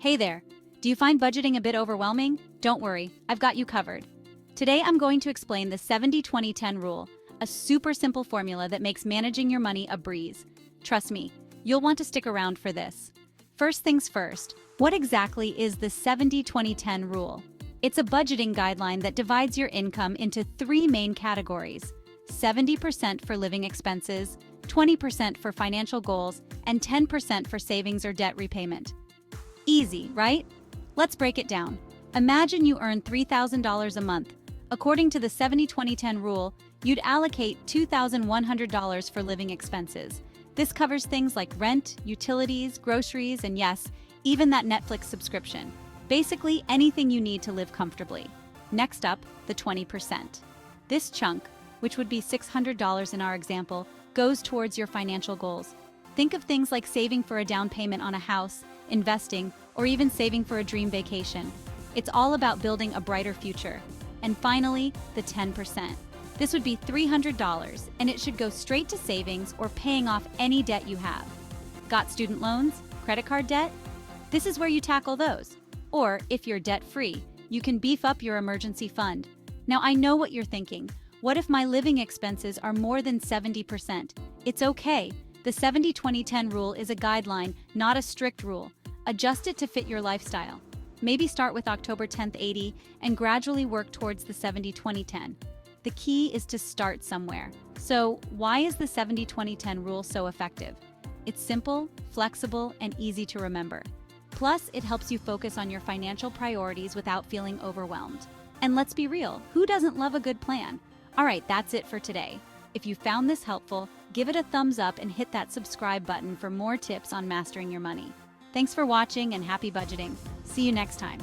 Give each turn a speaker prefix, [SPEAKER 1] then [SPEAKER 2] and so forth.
[SPEAKER 1] Hey there! Do you find budgeting a bit overwhelming? Don't worry, I've got you covered. Today I'm going to explain the 70-20-10 rule, a super simple formula that makes managing your money a breeze. Trust me, you'll want to stick around for this. First things first, what exactly is the 70-20-10 rule? It's a budgeting guideline that divides your income into three main categories: 70% for living expenses, 20% for financial goals, and 10% for savings or debt repayment. Easy, right? Let's break it down. Imagine you earn $3,000 a month. According to the 70-20-10 rule, you'd allocate $2,100 for living expenses. This covers things like rent, utilities, groceries, and yes, even that Netflix subscription. Basically, anything you need to live comfortably. Next up, the 20%. This chunk, which would be $600 in our example, goes towards your financial goals. Think of things like saving for a down payment on a house, investing, or even saving for a dream vacation. It's all about building a brighter future. And finally, the 10%. This would be $300, and it should go straight to savings or paying off any debt you have. Got student loans? Credit card debt? This is where you tackle those. Or, if you're debt-free, you can beef up your emergency fund. Now, I know what you're thinking. What if my living expenses are more than 70%? It's okay. The 70-20-10 rule is a guideline, not a strict rule. Adjust it to fit your lifestyle. Maybe start with October 10th 80 and gradually work towards the 70-20-10. The key is to start somewhere. So, why is the 70-20-10 rule so effective? It's simple, flexible, and easy to remember. Plus, it helps you focus on your financial priorities without feeling overwhelmed. And let's be real, who doesn't love a good plan? All right, that's it for today. If you found this helpful, give it a thumbs up and hit that subscribe button for more tips on mastering your money. Thanks for watching and happy budgeting. See you next time.